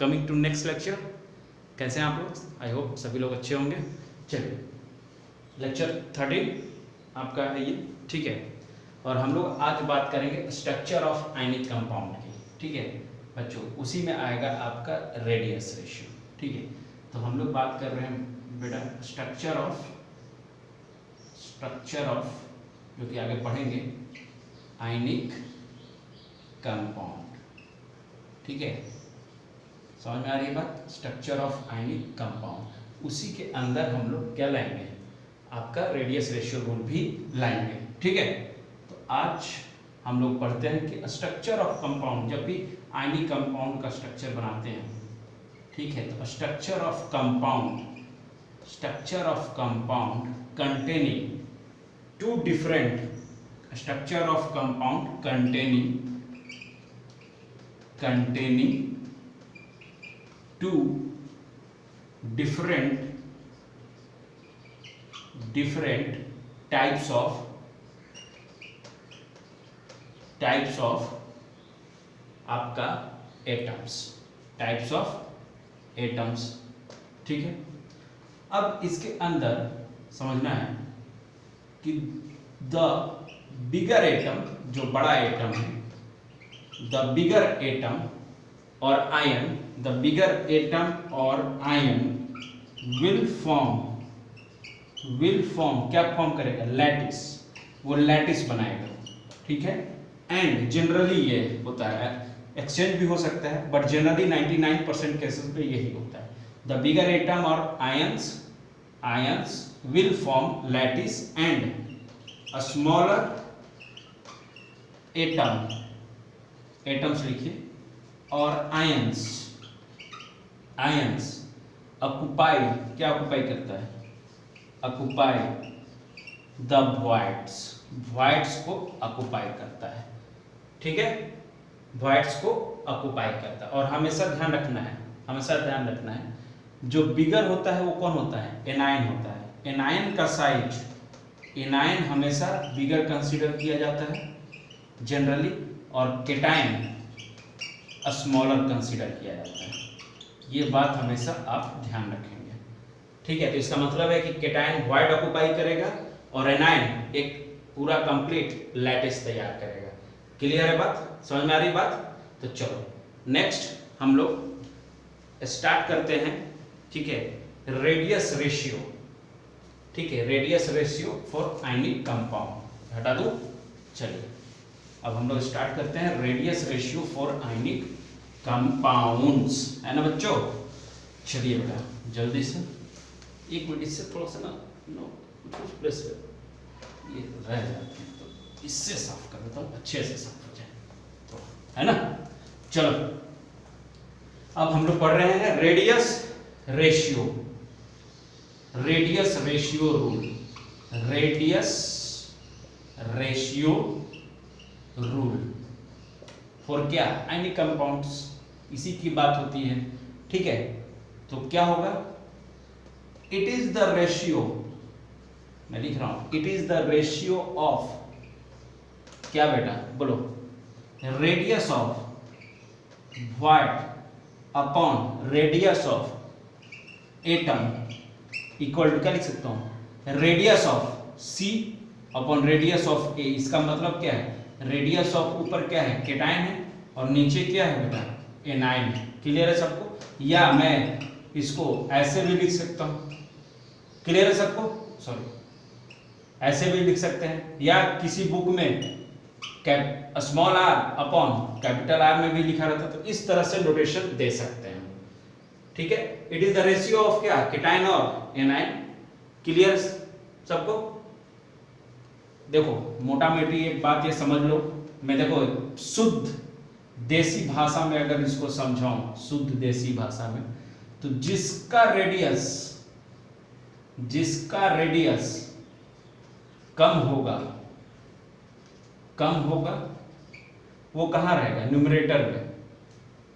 Coming to next lecture. कैसे हैं आप लोग? आई होप सभी लोग अच्छे होंगे। चलिए, लेक्चर 13 आपका है ये, ठीक है। और हम लोग आज बात करेंगे स्ट्रक्चर ऑफ आयनिक कंपाउंड की, ठीक है बच्चों। उसी में आएगा आपका रेडियस रेशियो, ठीक है। तो हम लोग बात कर रहे हैं बेटा स्ट्रक्चर ऑफ जो कि आगे पढ़ेंगे आयनिक कंपाउंड, ठीक है। समझ में आ रही है बात? स्ट्रक्चर ऑफ आयनिक कंपाउंड, उसी के अंदर हम लोग क्या लाएंगे, आपका रेडियस रेशियो रूल भी लाएंगे, ठीक है। तो आज हम लोग पढ़ते हैं कि स्ट्रक्चर ऑफ कंपाउंड, जब भी आयनिक कंपाउंड का स्ट्रक्चर बनाते हैं, ठीक है। तो structure of compound containing two different structure of compound containing two different types of आपका एटम्स, ठीक है। अब इसके अंदर समझना है कि द बिगर एटम, जो बड़ा एटम है, द बिगर एटम और आयन, द बिगर एटम और आयन विल फॉर्म क्या फॉर्म करेगा? लैटिस, वो लैटिस बनाएगा, ठीक है। एंड जनरली ये होता है, एक्सचेंज भी हो सकता है, बट जनरली 99% केसेस पे यही होता है। द बिगर एटम और ions will form lattice and a smaller atoms लिखिए, और आयंस ऑक्युपाई, क्या ऑक्युपाई करता है? ऑक्युपाई द वॉइड्स को ऑक्युपाई करता है, ठीक है। वॉइड्स को ऑक्युपाई करता है। और हमेशा ध्यान रखना है जो बिगर होता है वो कौन होता है? एनायन होता है। एनायन का साइज, एनायन हमेशा बिगर कंसीडर किया जाता है जनरली, और केटायन स्मॉलर कंसीडर किया जाता है। ये बात हमेशा आप ध्यान रखेंगे, ठीक है। तो इसका मतलब है कि केटायन वॉइड ऑक्युपाई करेगा और एनायन एक पूरा कंप्लीट लैटिस तैयार करेगा। क्लियर है बात? समझ में आ रही बात? तो चलो नेक्स्ट हम लोग स्टार्ट करते हैं, ठीक है। रेडियस रेशियो, ठीक है, radius ratio for ionic compound हटा दूं। चलिए अब हम लोग स्टार्ट करते हैं radius ratio for ionic compounds, है ना बच्चों? चलिए बेटा जल्दी से, एक मिनट, इससे थोड़ा सा ना प्रेस ये रह जाते हैं, तो इससे साफ कर देता हूँ, अच्छे से साफ हो जाए तो, है ना। चलो अब हम लोग पढ़ रहे हैं रेडियस रेशियो रूल फॉर क्या? आयनिक कंपाउंड्स, इसी की बात होती है, ठीक है। तो क्या होगा? इट इज द रेशियो, मैं लिख रहा हूं, it is the ratio of, क्या बेटा बोलो? Radius of what upon radius of atom equal to, क्या लिख सकता हूं? Radius of C upon radius of A. इसका मतलब क्या है? रेडियस ऑफ ऊपर क्या है? केटायन है, और नीचे क्या है बेटा? एनायन है। क्लियर है सबको? या मैं इसको ऐसे भी लिख सकता हूं, क्लियर है सबको? सॉरी, ऐसे भी लिख सकते हैं, या किसी बुक में small R upon capital R में भी लिखा रहता है, तो इस तरह से नोटेशन दे सकते हैं, ठीक है। It is the ratio of क्या? केटायन और एनायन। क्लियर सबको? देखो मोटा मोटी एक बात ये समझ लो, मैं देखो शुद्ध देसी भाषा में अगर इसको समझाऊं, शुद्ध देसी भाषा में, तो जिसका रेडियस कम होगा वो कहाँ रहेगा? न्यूमरेटर में,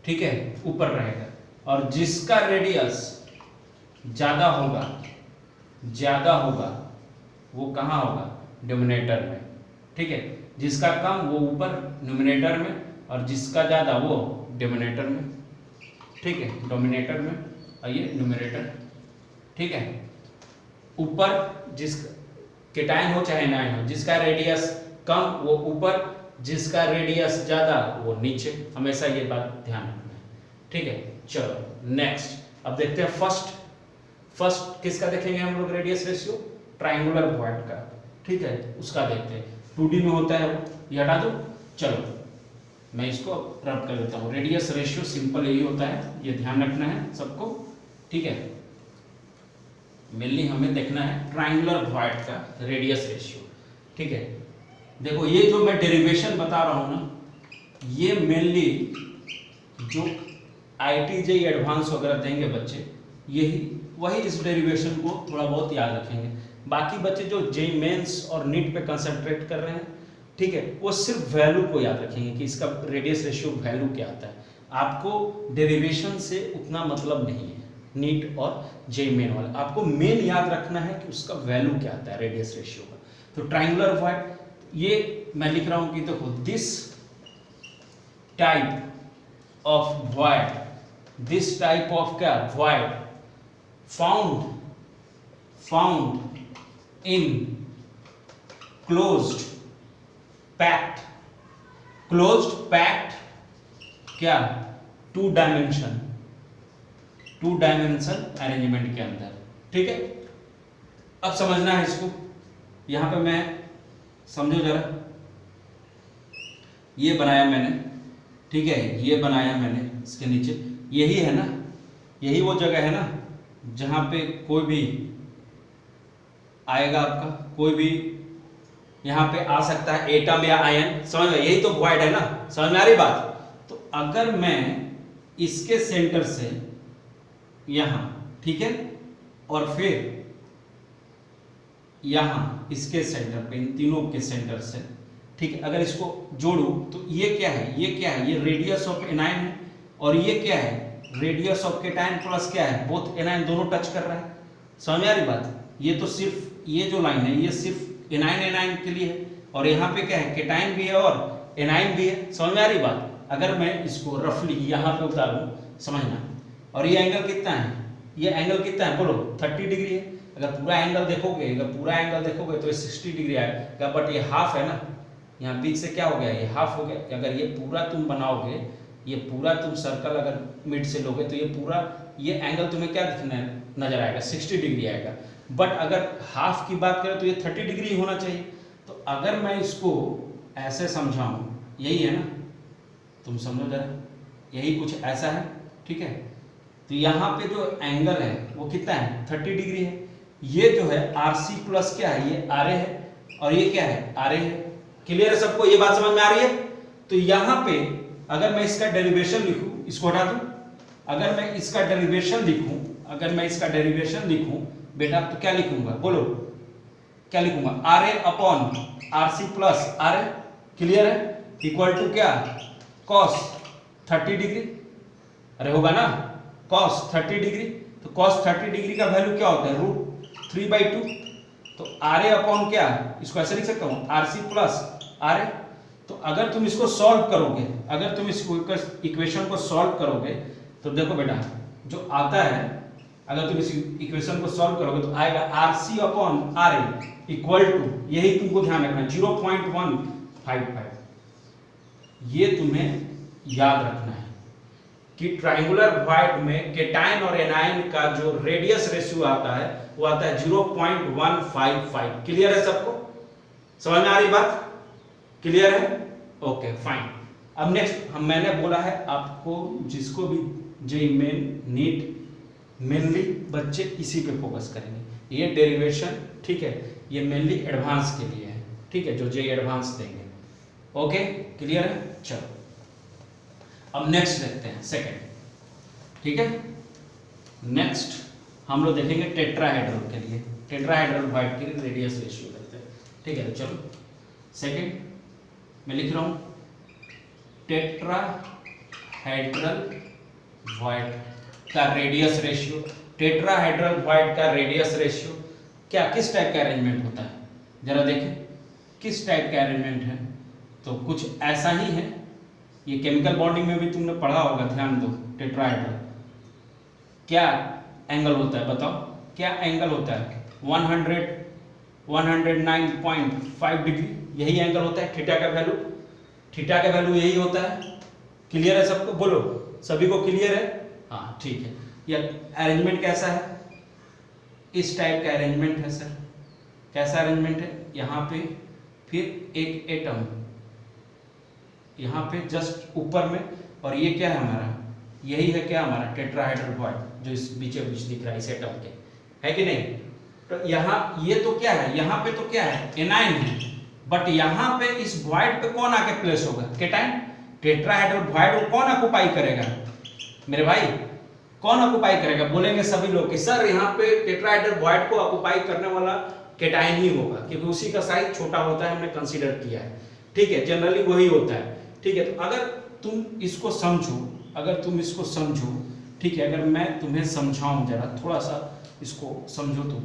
ठीक है, ऊपर रहेगा। और जिसका रेडियस ज्यादा होगा वो कहाँ होगा? डिनोमिनेटर में, ठीक है। जिसका कम वो ऊपर न्यूमरेटर में, और जिसका ज्यादा वो डिनोमिनेटर में, ठीक है, डोमिनेटर में और ये न्यूमरेटर, ठीक है। ऊपर जिस केटाइन हो चाहे एनाइन हो, जिसका रेडियस कम वो ऊपर, जिसका रेडियस ज्यादा वो नीचे, हमेशा ये बात ध्यान रखना है, ठीक है। चलो नेक्स्ट अब देखते हैं फर्स्ट किसका देखेंगे हम लोग रेडियस रेशियो, ट्रायंगुलर वॉइड का, ठीक है, उसका देखते हैं। 2D में होता है वो, ये हटा दो। चलो मैं इसको रब कर देता हूँ। रेडियस रेशियो सिंपल यही होता है, ये ध्यान रखना है सबको, ठीक है। मेनली हमें देखना है ट्रायंगुलर वॉइड का रेडियस रेशियो, ठीक है। देखो ये जो मैं डेरिवेशन बता रहा हूँ ना, ये मेनली जो IIT JEE एडवांस वगैरह देंगे बच्चे, वही इस डेरिवेशन को थोड़ा बहुत याद रखेंगे। बाकी बच्चे जो JEE मेंस और नीट पे कंसंट्रेट कर रहे हैं, ठीक है, वो सिर्फ वैल्यू को याद रखेंगे कि इसका रेडियस रेशियो वैल्यू क्या आता है। आपको डेरिवेशन से उतना मतलब नहीं है नीट और JEE मेन वाला, आपको मेन याद रखना है कि उसका वैल्यू क्या आता है रेडियस रेशियो का। तो ट्रायंगुलर वॉइड, ये मैं लिख रहा हूं कि देखो this type of void, this type of क्या void found in closed packed क्या टू डायमेंशन अरेंजमेंट के अंदर, ठीक है। अब समझना है इसको, यहां पे मैं समझो जरा, ये बनाया मैंने, ठीक है, ये बनाया मैंने, इसके नीचे यही है ना, यही वो जगह है ना जहां पे कोई भी आएगा, आपका कोई भी यहां पे आ सकता है, एटम या आयन, समझ में, यही तो वॉइड है ना, समझ में आ रही बात। तो अगर मैं इसके सेंटर से यहां, ठीक है, और फिर यहां इसके सेंटर पे, इन तीनों के सेंटर से, ठीक है, अगर इसको जोड़ू तो ये क्या है, ये रेडियस ऑफ एनाइन है, और ये क्या है, रेडियस ऑफ केटाइन प्लस क्या है, बोथ एनाइन दोनों टच कर रहा है, समझ में आ रही बात। ये तो सिर्फ ये जो लाइन है ये सिर्फ एनाइन के लिए है, और यहाँ पे क्या है, केटाइन भी है और एनाइन भी है, समझ में आ रही बात। अगर मैं इसको रफली यहाँ पे उतारूं, समझना, और ये एंगल कितना है, ये एंगल कितना है बोलो, 30 डिग्री है। अगर पूरा एंगल देखोगे तो ये 60 डिग्री आएगा, बट ये हाफ है ना, यहाँ बीच से क्या हो गया, ये हाफ हो गया। अगर ये पूरा तुम बनाओगे, ये पूरा तुम सर्कल अगर मिड से लोगे तो ये पूरा ये एंगल तुम्हें क्या दिखना है, नजर आएगा, 60 डिग्री आएगा। बट अगर हाफ की बात करें तो ये 30 डिग्री होना चाहिए। तो अगर मैं इसको ऐसे समझाऊं, यही है ना, तुम समझो जरा, यही कुछ ऐसा है, ठीक है। तो यहाँ पे जो एंगल है वो कितना है, 30 डिग्री है। ये जो है RC प्लस क्या है, ये RA है, और ये क्या है, RA है। क्लियर है सबको, ये बात समझ में आ रही है। तो यहाँ पे अगर मैं इसका डेरिवेशन लिखूं, इसको हटा दूं, अगर मैं इसका डेरिवेशन लिखूं बेटा, तो क्या लिखूंगा बोलो, क्या लिखूंगा, RA upon RC plus RA, clear है, इक्वल टू क्या, cos 30 डिग्री, अरे होगा ना, cos 30 डिग्री। तो cos 30 डिग्री का वैल्यू क्या होता है, √3/2। तो RA अपॉन क्या, इसको ऐसे लिख सकता हूं, RC प्लस RA। तो अगर तुम इसको सॉल्व करोगे, अगर तुम इस इक्वेशन को सॉल्व करोगे, तो देखो बेटा जो आता है, अगर तुम इस इक्वेशन को सॉल्व करोगे तो आएगा RC upon RA equal to, यही तुमको ध्यान रखना है, 0.155। ये तुम्हें याद रखना है कि ट्रायंगुलर वॉइड में केटाइन और एनाइन का जो रेडियस रेशियो आता है वो आता है 0.155। क्लियर है सबको, समझ में आ रही बात, क्लियर है, ओके फाइन। अब नेक्स्ट मैंने बोला है आपको, जिसको भी JEE मेन नीट, मेनली बच्चे इसी पे फोकस करेंगे। ये डेरिवेशन, ठीक है, ये मेनली एडवांस के लिए है, ठीक है, जो JEE एडवांस देंगे, ओके क्लियर है। चलो अब नेक्स्ट देखते हैं, सेकंड, ठीक है। नेक्स्ट हम लोग देखेंगे टेट्राहेड्रल के लिए, टेट्राहेड्रल वॉइड के लिए रेडियस रेशियो करते हैं, ठीक है। चलो सेकंड मैं लिख रहा हूं, टेट्राहेड्रल वॉइड का रेडियस रेशियो। टेट्राहेड्रल वॉइड का रेडियस रेशियो क्या, किस टाइप का अरेंजमेंट होता है, जरा देखें किस टाइप का अरेंजमेंट है। तो कुछ ऐसा ही है, ये केमिकल बॉन्डिंग में भी तुमने पढ़ा होगा, ध्यान दो, टेट्राहेड्रल क्या एंगल होता है, बताओ क्या एंगल होता है? 109.5 डिग्री, यही एंगल होता है थीटा का वैल्यू। थीटा का वैल्यू यही होता है। क्लियर है सबको? बोलो, सभी को क्लियर है? हाँ ठीक है। यह अरेंजमेंट कैसा है? इस टाइप का अरेंजमेंट है सर। कैसा अरेंजमेंट है? यहाँ पे फिर एक एटम यहाँ पे जस्ट ऊपर में, और ये क्या है हमारा? यही है क्या हमारा? टेट्राहेड्रल बॉन्ड, जो इस बीचों बीच दिख रहा है इस एटम के, है कि नहीं? तो यहाँ ये तो क्या है? यहाँ पे तो क्या है? एनाइन है। बट यहाँ पे इस वॉइड पे कौन आके प्लेस होगा? केटाइन। टेट्राहेड्रल वॉइड को कौन ऑक्युपाई करेगा मेरे भाई? कौन ऑक्युपाई करेगा? बोलेंगे सभी लोग कि सर यहाँ पे टेट्राहेड्रल वॉइड को ऑक्युपाई करने वाला केटाइन ही होगा, क्योंकि उसी का साइज छोटा होता है, हमने कंसीडर किया है। ठीक है, जनरली वही होता है। ठीक है, तो अगर तुम इसको समझो, ठीक है, अगर मैं तुम्हें समझाऊं, जरा थोड़ा सा इसको समझो तुम।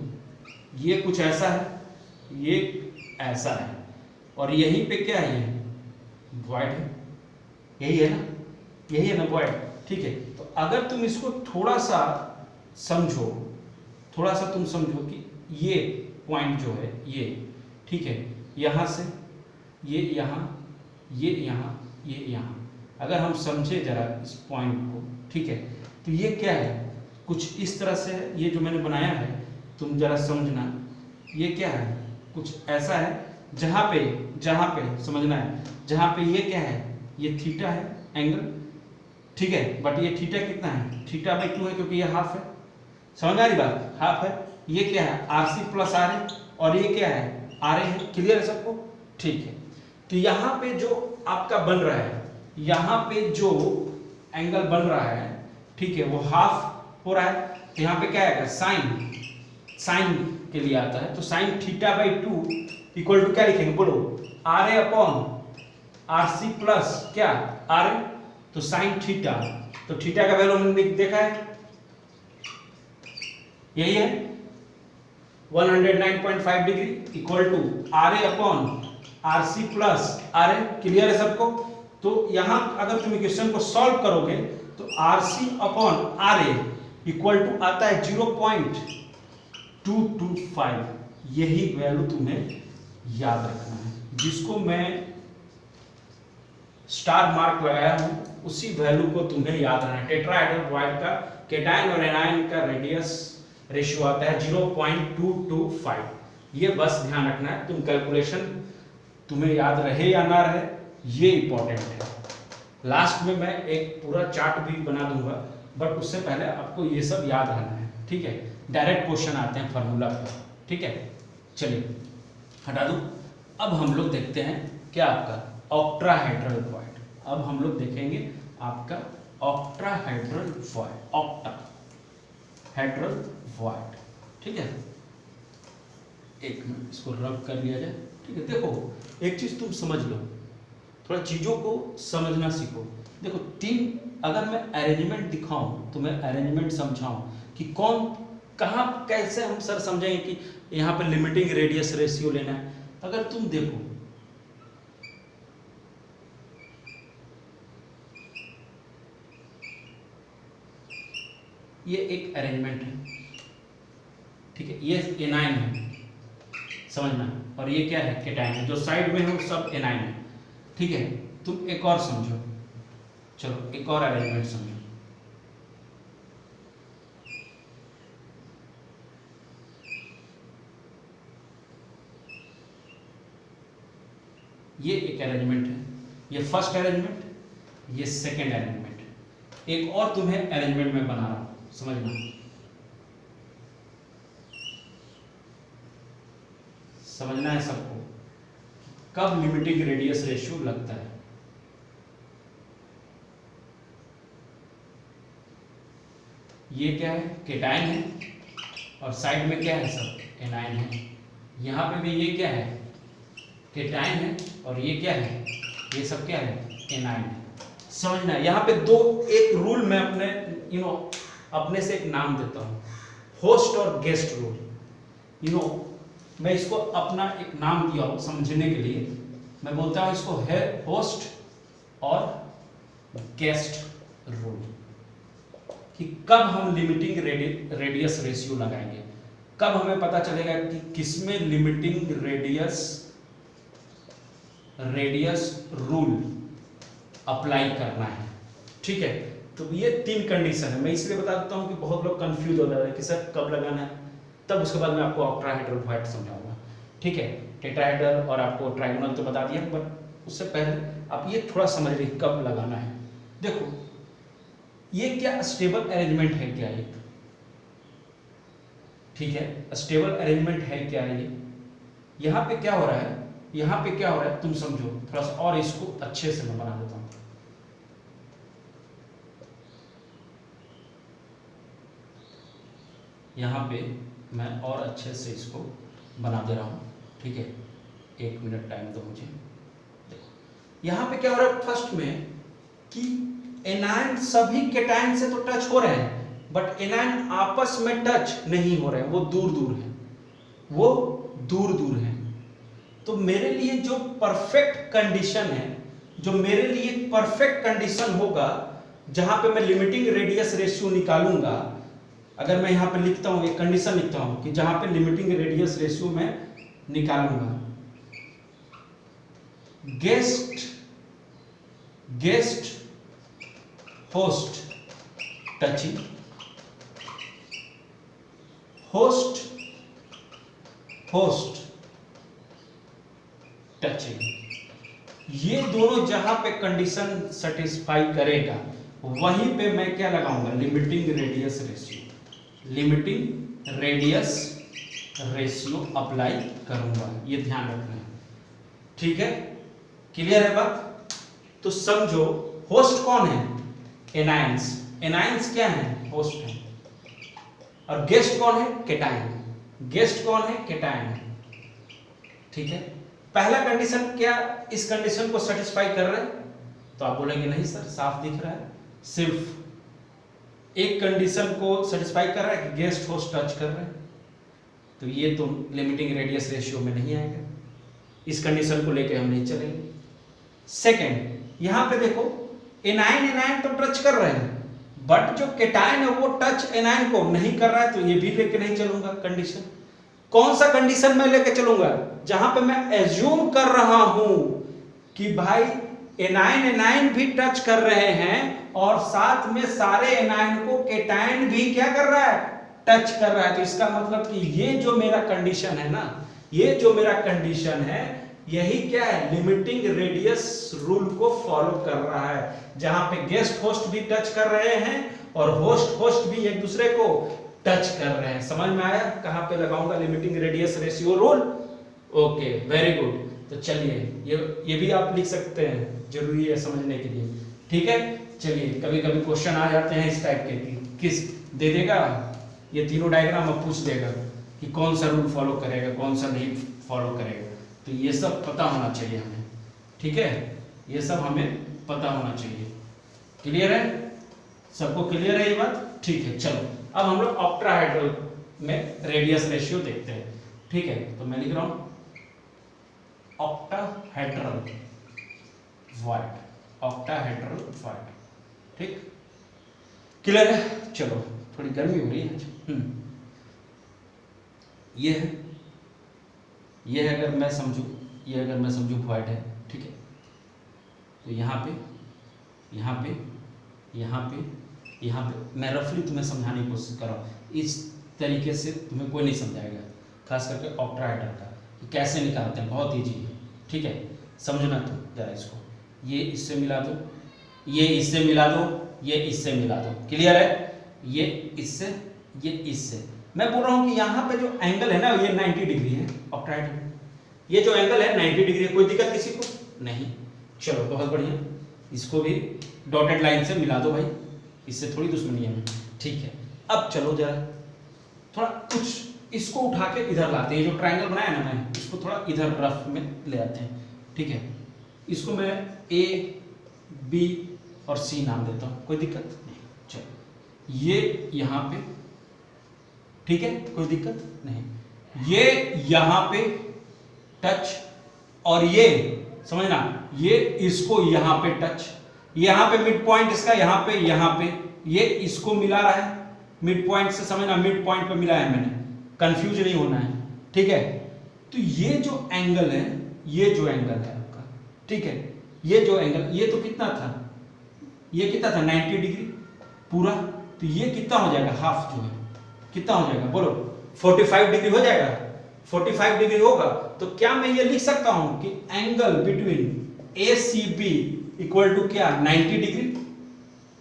ये कुछ ऐसा है, ये ऐसा है, और यहीं पे क्या है? ये वॉइड है, यही है ना? यही है ना वॉइड? ठीक है, तो अगर तुम इसको थोड़ा सा तुम समझो कि ये पॉइंट जो है ये, ठीक है, यहाँ से ये यहाँ, ये यहाँ, ये यहाँ, अगर हम समझे जरा इस पॉइंट को, ठीक है, तो ये क्या है? कुछ इस तरह से है। ये जो मैंने बनाया है, तुम जरा समझना, ये क्या है? कुछ ऐसा है जहाँ पे समझना है, जहाँ पे ये क्या है? ये थीटा है एंगल, ठीक है, बट ये थीटा कितना है? थीटा बाई 2 है, क्योंकि ये हाफ है। समझ आ रही बात? हाफ है। ये क्या है? RC प्लस RA, और ये क्या है? RA है। क्लियर है सबको? ठीक है, तो यहाँ पे जो आपका बन रहा है, यहाँ पे जो एंगल बन रहा है, ठीक है, वो हाफ हो रहा है। तो यहाँ पे क्या आएगा? साइन के लिए आता है, तो sine theta by 2 equal to क्या लिखेंगे? बोलो, RA अपॉन RC प्लस क्या? RA, तो साइन थीटा, तो थीटा का वैल्यू हमने देखा है, यही है 109.5 degree equal to RA upon RC plus RA। Clear है सबको? तो यहां अगर तुम इक्वेशन को सॉल्व करोगे तो RC upon RA equal to आता है 0.225। यही वैल्यू तुम्हें याद रखना है, जिसको मैं स्टार मार्क लगाया हूं, उसी वैल्यू को तुम्हें याद रखना है। टेट्राहेड्रल वॉइड का केटाइन और एनाइन का रेडियस रेशियो आता है 0.225। ये बस ध्यान रखना है। तुम कैलकुलेशन तुम्हें याद रहे या ना रहे, ये इंपॉर्टेंट है। लास्ट में मैं एक पूरा चार्ट भी बना दूंगा, बट उससे पहले आपको ये सब याद रहना है। ठीक है, डायरेक्ट क्वेश्चन आते हैं फार्मूला पर। ठीक है, चलिए हटा दूं। अब हम लोग देखते हैं क्या आपका ऑक्टाहेड्रल वॉइड। अब हम लोग देखेंगे आपका ऑक्टाहेड्रल वॉइड, ऑक्टाहेड्रल वॉइड। ठीक है, एक मिनट इसको रब कर लिया जाए। ठीक है, देखो एक चीज तुम समझ लो, थोड़ा चीजों को समझना सीखो। देखो तीन, अगर मैं अरेंजमेंट दिखाऊं, तो मैं अरेंजमेंट समझाऊं कि कौन कहां कैसे हम सर समझेंगे कि यहाँ पे लिमिटिंग रेडियस रेशियो लेना है। अगर तुम देखो ये एक अरेंजमेंट है, ठीक है, ये एनाइन है, समझना, और ये क्या है? केटाइन है। जो साइड में है वो सब एनाइन है। ठीक है, तुम एक और समझो, चलो एक और अरेंजमेंट समझो। ये एक अरेंजमेंट है, ये फर्स्ट अरेंजमेंट, ये सेकंड अरेंजमेंट है। एक और तुम्हें अरेंजमेंट में बना रहा हूं, समझना। समझना है सबको कब लिमिटिंग रेडियस रेशियो लगता है। ये क्या है? केटाइन है, और साइड में क्या है? सब एनाइन है। यहाँ पे भी ये क्या है? केटाइन है, और ये क्या है? ये सब क्या है? एनाइन है। समझना है, यहाँ पे दो, एक रूल मैं अपने अपने से एक नाम देता हूँ, होस्ट और गेस्ट रूल। मैं इसको अपना एक नाम दिया हूँ समझने के लिए। मैं बोलता हूँ इसको है होस्ट और गेस्ट रूल। कि कब हम लिमिटिंग रेडियस रेशियो लगाएंगे, कब हमें पता चलेगा कि किसमें लिमिटिंग रेडियस रूल अप्लाई करना है। ठीक है, तो ये 3 कंडीशन है। मैं इसलिए बता देता हूं कि बहुत लोग कंफ्यूज हो जाते हैं कि सर कब लगाना है, तब उसके बाद मैं आपको ऑक्टाहेड्रल वॉइड समझाऊंगा। ठीक है, टेट्राहेड्रल और आपको ट्रायंगुलर तो बता दिया, बट उससे पहले आप ये थोड़ा समझ लीजिए कब लगाना है। देखो ये क्या स्टेबल अरेंजमेंट है क्या ये, ठीक है, स्टेबल अरेंजमेंट है क्या ये। यहाँ पे क्या हो रहा है, यहाँ पे क्या हो रहा है तुम समझो थोड़ा सा, और इसको अच्छे से मैं बना देता हूं। यहाँ पे मैं और अच्छे से इसको बना दे रहा हूँ। ठीक है, 1 मिनट टाइम दो मुझे। देखो यहाँ पे क्या हो रहा है फर्स्ट में कि एनायन सभी केटायन से तो टच हो रहे हैं, बट एनायन आपस में टच नहीं हो रहे हैं, वो दूर दूर हैं, वो दूर दूर हैं। तो मेरे लिए जो परफेक्ट कंडीशन है, जो मेरे लिए परफेक्ट कंडीशन होगा, जहां पे मैं लिमिटिंग रेडियस रेशियो निकालूंगा, अगर मैं यहां पे लिखता हूं, एक कंडीशन लिखता हूं कि जहां पे लिमिटिंग रेडियस रेशियो मैं निकालूंगा, guest host touching, host touching, ये दोनों जहां पे कंडीशन सेटिस्फाई करेगा वहीं पे मैं क्या लगाऊंगा, limiting radius ratio, limiting radius ratio apply करूंगा। ये ध्यान रखना है। ठीक है, क्लियर है बात। तो समझो होस्ट कौन है, एनायंस, एनायंस क्या है, होस्ट है, और गेस्ट कौन है, केटायन, गेस्ट कौन है, केटायन। ठीक है, पहला कंडीशन क्या इस कंडीशन को सेटिस्फाई कर रहा है, तो आप बोलेंगे नहीं सर साफ दिख रहा है, सिर्फ एक कंडीशन को सेटिस्फाई कर रहा है कि गेस्ट होस्ट टच कर रहे हैं, तो ये तो लिमिटिंग रेडियस रेशियो में नहीं आएगा, इस कंडीशन को लेके हम नहीं चलेंगे। सेकंड, यहां पे देखो एनायन तो टच कर रहे हैं, बट जो केटायन है वो टच एनायन को नहीं कर रहा है, तो ये भी लेके नहीं चलूंगा कंडीशन। कौन सा कंडीशन मैं लेके चलूंगा, जहां पे मैं एज्यूम कर रहा हूं कि भाई एनायन भी टच कर रहे हैं और साथ में सारे एनायन को केटायन भी क्या कर रहा है, टच कर रहा है। तो इसका मतलब कि ये जो मेरा कंडीशन है ना, ये जो मेरा कंडीशन है, यही क्या है, लिमिटिंग रेडियस रूल को फॉलो कर रहा है, जहां पे गेस्ट होस्ट भी टच कर रहे हैं और होस्ट भी एक दूसरे को टच कर रहे हैं। समझ में आया कहां पे लगाऊंगा limiting radius ratio rule. Okay, very good. तो चलिए ये भी आप लिख सकते हैं, जरूरी है समझने के लिए। ठीक है, चलिए कभी कभी क्वेश्चन आ जाते हैं इस टाइप के कि किस दे देगा, ये तीनों डायग्राम अब पूछ देगा कि कौन सा रूल फॉलो करेगा, कौन सा नहीं फॉलो करेगा, तो ये सब पता होना चाहिए हमें। ठीक है, ये सब हमें पता होना चाहिए। क्लियर है, सबको क्लियर है ये बात। ठीक है, चलो अब हम लोग ऑक्टाहेड्रल में रेडियस रेशियो देखते हैं। ठीक है, तो मैं लिख रहा हूं ऑक्टाहेड्रल वॉइड, ऑक्टाहेड्रल वॉइड। ठीक, क्लियर है। चलो थोड़ी गर्मी हो रही है। ये है, ये अगर मैं समझू, ये अगर मैं समझू वॉइड है, ठीक है, तो यहाँ पे यहाँ पे यहाँ पे यहाँ पे मैं रफली तुम्हें समझाने की कोशिश कर रहा हूँ, इस तरीके से तुम्हें कोई नहीं समझाएगा, खास करके ऑक्टाहेड्रल का कैसे निकालते हैं, बहुत ईजी है। ठीक है, समझना तुम जरा इसको, ये इससे मिला दो, ये इससे मिला दो, ये इससे मिला दो, क्लियर है, ये इससे, ये इससे। मैं बोल रहा हूँ कि यहाँ पे जो एंगल है ना, ये 90 डिग्री है ऑक्टाहेड्रल, ये जो एंगल है 90 डिग्री है, कोई दिक्कत किसी को नहीं। चलो बहुत बढ़िया, इसको भी डॉटेड लाइन से मिला दो भाई, इससे थोड़ी दुश्मनी है। ठीक है, अब चलो जरा थोड़ा कुछ इसको उठा के इधर लाते हैं, जो ट्रायंगल बनाया ना मैं, इसको थोड़ा इधर रफ में ले आते हैं। ठीक है, इसको मैं ए बी और सी नाम देता हूँ, कोई दिक्कत नहीं। चलो ये यहाँ पे, ठीक है, कोई दिक्कत नहीं, ये यहाँ पे टच, और ये समझना, ये इसको यहाँ पे टच, यहाँ पे मिड पॉइंट इसका, यहाँ पे ये इसको मिला रहा है मिड पॉइंट से, समझना मिड पॉइंट पे मिला है मैंने, कंफ्यूज नहीं होना है, ठीक है। तो ये जो एंगल है, ये जो एंगल है आपका, ठीक है, ये जो एंगल, ये तो कितना था, ये कितना था 90 डिग्री पूरा, तो ये कितना हो जाएगा, हाफ जो है कितना हो जाएगा बोलो, 45 डिग्री हो जाएगा। 45 डिग्री होगा तो क्या मैं ये लिख सकता हूं कि angle between ACB equal to क्या 90 डिग्री,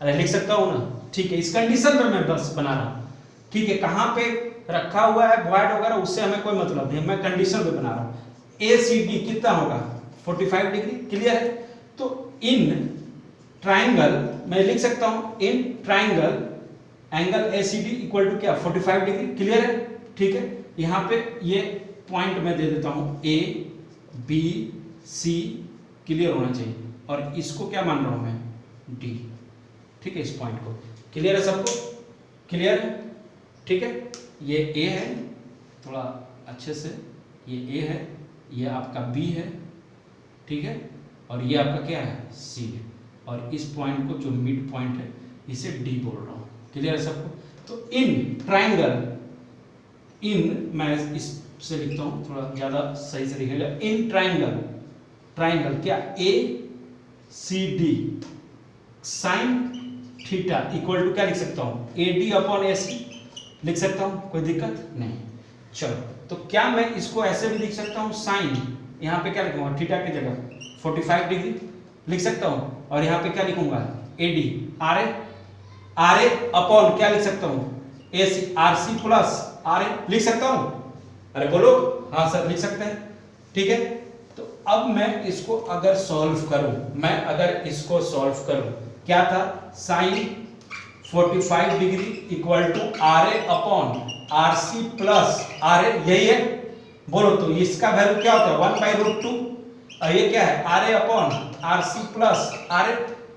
अरे लिख सकता हूं ना, ठीक है। इस कंडीशन में मैं बस बना रहा हूं, ठीक है, कहां पे रखा हुआ है वॉइड वगैरह उससे हमें कोई मतलब नहीं, मैं कंडीशन पे बना रहा हूं। ACB कितना होगा 45 डिग्री, क्लियर है। तो इन ट्राइंगल मैं लिख सकता हूं, in triangle angle ACD equal to क्या 45 डिग्री, क्लियर है, ठीक है। यहां पे ये पॉइंट मैं दे देता हूं A B C, क्लियर होना चाहिए, और इसको क्या मान रहा हूं मैं D, ठीक है, इस पॉइंट को, क्लियर है सबको, क्लियर है, ठीक है। ये A है, थोड़ा अच्छे से, ये A है, ये आपका B है, ठीक है, और ये आपका क्या है C है, और इस पॉइंट को जो मिड पॉइंट है इसे D बोल रहा हूं, क्लियर है सबको। तो इन ट्राइंगल, इन मैं इससे लिखता हूं थोड़ा ज्यादा सही से लिखेगा, इन ट्राइंगल, ट्राइंगल क्या ACD sine theta equal to क्या लिख सकता हूं AD अपॉन AC लिख सकता हूं, कोई दिक्कत नहीं। चलो, तो क्या मैं इसको ऐसे भी लिख सकता हूं, साइन, यहां पे क्या लिखूंगा थीटा की जगह 45 डिग्री लिख सकता हूं, और यहां पे क्या लिखूंगा AD RA अपॉन क्या लिख सकता हूं AC RC प्लस RA लिख सकता हूं, अरे बोलो, हाँ सर लिख सकते हैं, ठीक है। तो अब मैं इसको अगर सॉल्व करूं, मैं अगर इसको सॉल्व करूं, क्या था sine 45 degree equal to RA upon RC plus RA, यही है बोलो। तो इसका वैल्यू क्या होता है 1/√2, और ये क्या है RA upon RC plus RA,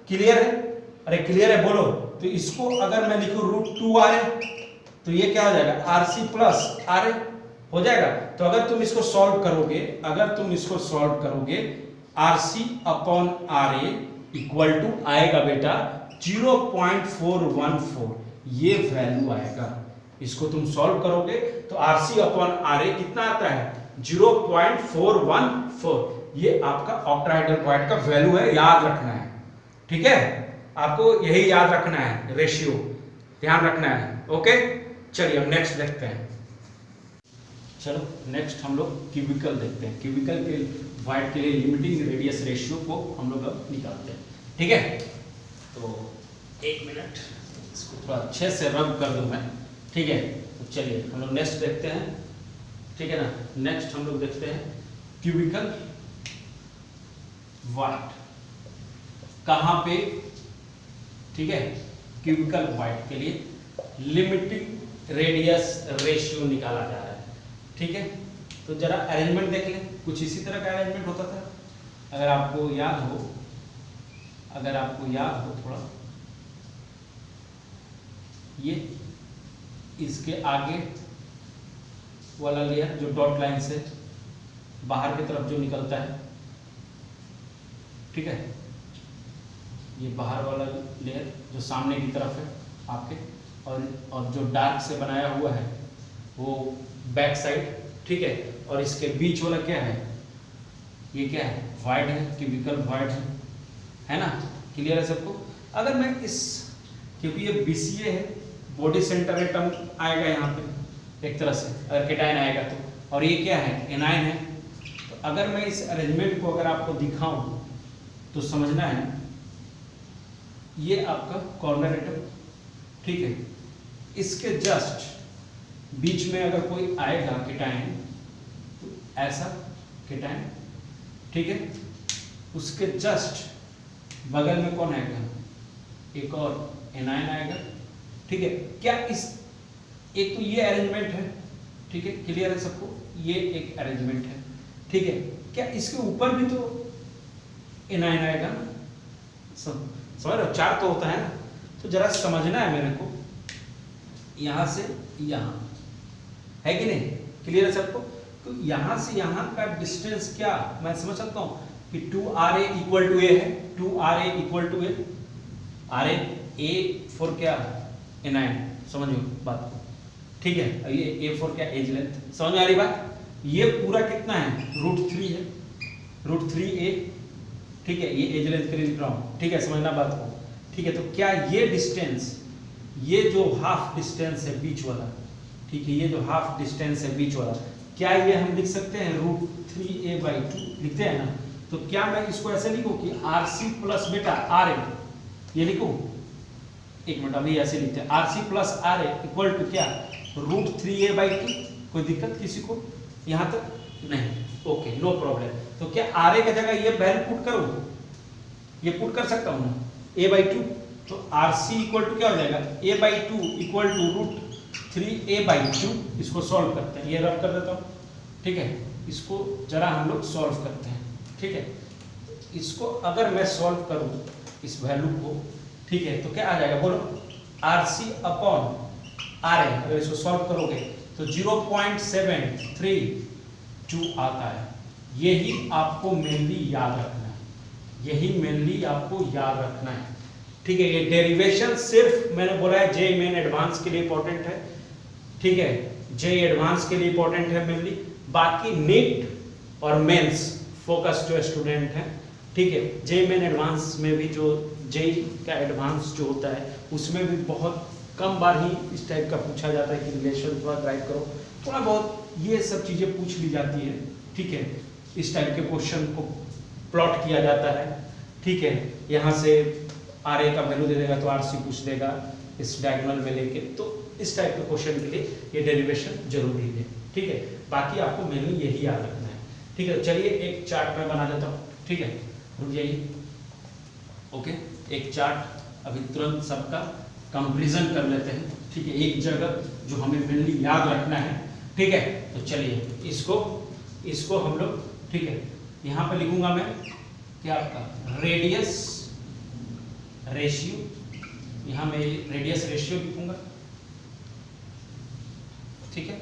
clear है, अरे क्लियर है बोलो। तो इसको अगर मैं लिखूं √2RA, तो ये क्या हो जाएगा RC प्लस RA हो जाएगा। तो अगर तुम इसको सॉल्व करोगे, अगर तुम इसको सॉल्व करोगे, RC upon RA equal to आएगा बेटा 0.414, ये वैल्यू आएगा। इसको तुम सॉल्व करोगे तो RC अपॉन RA कितना आता है 0.414, ये आपका ऑक्टाहेड्रल पॉइंट का वैल्यू है, याद रखना है, ठीक है, आपको यही याद रखना है, रेशियो ध्यान रखना है, ओके। चलिए अब नेक्स्ट देखते हैं। चलो नेक्स्ट हम लोग क्यूबिकल देखते हैं, क्यूबिकल के वाइड के लिए लिमिटिंग रेडियस रेशियो को हम लोग अब निकालते हैं, ठीक है। तो एक मिनट, इसको थोड़ा अच्छे से रब कर दूं मैं, ठीक है। तो चलिए हम लोग नेक्स्ट देखते हैं, ठीक है ना। नेक्स्ट हम लोग देखते हैं क्यूबिकल वाइड कहां पे, ठीक है, क्यूबिकल वाइड के लिए लिमिटिंग रेडियस रेशियो निकाला जा रहा है, ठीक है। तो जरा अरेंजमेंट देख लें, कुछ इसी तरह का अरेंजमेंट होता था, अगर आपको याद हो, अगर आपको याद हो थोड़ा, ये इसके आगे वाला लेयर जो डॉट लाइन से बाहर की तरफ जो निकलता है, ठीक है, ये बाहर वाला लेयर जो सामने की तरफ है आपके, और जो डार्क से बनाया हुआ है वो बैक साइड, ठीक है। और इसके बीच वाला क्या है, ये क्या है वाइड है, क्यूबिकल वाइड है ना, क्लियर है सबको। अगर मैं इस, क्योंकि ये BCA है, बॉडी सेंटर एटम आएगा यहाँ पे एक तरह से, अगर केटाइन आएगा तो, और ये क्या है एनाइन है। तो अगर मैं इस अरेंजमेंट को अगर आपको दिखाऊं तो समझना है, ये आपका कॉर्नर एटम, ठीक है, इसके जस्ट बीच में अगर कोई आएगा केटाइन, तो ऐसा केटाइन, ठीक है, उसके जस्ट बगल में कौन आएगा, एक और एनाइन आएगा, ठीक है। क्या इस, एक तो ये अरेंजमेंट है, ठीक है, क्लियर है सबको, ये एक अरेंजमेंट है, ठीक है। क्या इसके ऊपर भी तो एनाइन आएगा ना, समझ रहे हो, चार तो होता है ना। तो जरा समझना है मेरे को, यहां से यहां है कि नहीं, क्लियर है सबको। तो यहां से यहां का डिस्टेंस क्या मैं समझ सकता हूं कि 2RA इक्वल टू A है, 2RA equal to A, RA a for क्या एनाइन, समझो बात को, ठीक है। ये ए फॉर क्या एज लेंथ, समझ में आ रही बात। ये पूरा कितना है √3 है, √3a, ठीक है। ये एज लेंथ के लिए लिख रहा हूँ, ठीक है, समझना बात को, ठीक है। तो क्या ये डिस्टेंस, ये जो हाफ डिस्टेंस है बीच वाला, ठीक है, ये जो हाफ डिस्टेंस है बीच वाला, क्या ये हम लिख सकते हैं √3a/2 लिखते हैं ना। तो क्या मैं इसको ऐसे लिखूं कि RC प्लस बेटा RA, ये लिखूं, एक मिनट, अभी ऐसे लिखते हैं RC plus RA equal to क्या √3a/2। कोई दिक्कत किसी को यहाँ तक नहीं, ओके, नो प्रॉब्लम। तो क्या RA की जगह ये वैल्यू पुट करूं, ये पुट कर सकता हूं ना, a/2। तो RC इक्वल टू क्या हो जाएगा a/2 इक्वल टू √3a/2। इसको सॉल्व करते हैं, ये रब कर देता हूँ, ठीक है। इसको जरा हम लोग सॉल्व करते हैं, ठीक है। इसको अगर मैं सॉल्व करूं इस वैल्यू को, ठीक है, तो क्या आ जाएगा बोलो, RC/RA। अगर इसको सॉल्व करोगे तो 0.732 आता है। यही आपको मेनली याद रखना है, यही मेनली आपको याद रखना है, ठीक है। ये डेरिवेशन सिर्फ मैंने बोला है JEE मेन एडवांस के लिए इंपॉर्टेंट है, ठीक है, JEE एडवांस के लिए इंपॉर्टेंट है मेनली। बाकी नीट और मेंस फोकस जो स्टूडेंट हैं, ठीक है, JEE मेन एडवांस में भी जो JEE का एडवांस जो होता है उसमें भी बहुत कम बार ही इस टाइप का पूछा जाता है कि रिलेशन थोड़ा ड्राइव करो, थोड़ा बहुत ये सब चीज़ें पूछ ली जाती है, ठीक है। इस टाइप के क्वेश्चन को प्लॉट किया जाता है, ठीक है। यहाँ से RA का वैल्यू दे देगा तो RC पूछ देगा इस डायगोनल में लेके, तो इस टाइप के क्वेश्चन के लिए ये डेरिवेशन जरूरी है, ठीक है। बाकी आपको मेनली यही याद रखना है, ठीक है। चलिए एक चार्ट मैं बना देता हूँ, ठीक है, रुक जाइए, ओके। एक चार्ट अभी तुरंत सबका कंपैरिजन कर लेते हैं, ठीक है, एक जगह जो हमें मेनली याद रखना है, ठीक है। तो चलिए इसको हम लोग, ठीक है, यहाँ पे लिखूंगा मैं क्या आपका रेडियस रेशियो, यहाँ मैं रेडियस रेशियो लिखूंगा, ठीक है।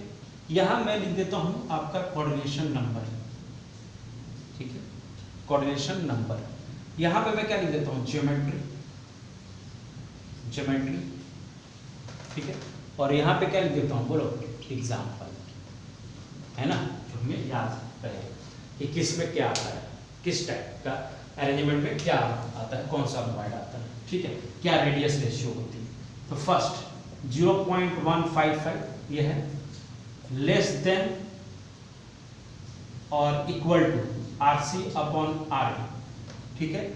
यहाँ मैं लिख देता हूँ आपका कोऑर्डिनेशन नंबर, ठीक है, कोऑर्डिनेशन नंबर। यहाँ पे मैं क्या लिख देता हूँ ज्योमेट्री, ठीक है। और यहाँ पे क्या लिख देता हूँ बोलो एग्जाम्पल, है ना, जो हमें याद रहे कि किस में क्या आता है, किस टाइप का अरेंजमेंट में क्या आता है, कौन सा डिवाइड आता है, ठीक है, क्या रेडियस रेशियो होती है। तो फर्स्ट 0.155 ये है, लेस देन और इक्वल टू RC/RA, ठीक है।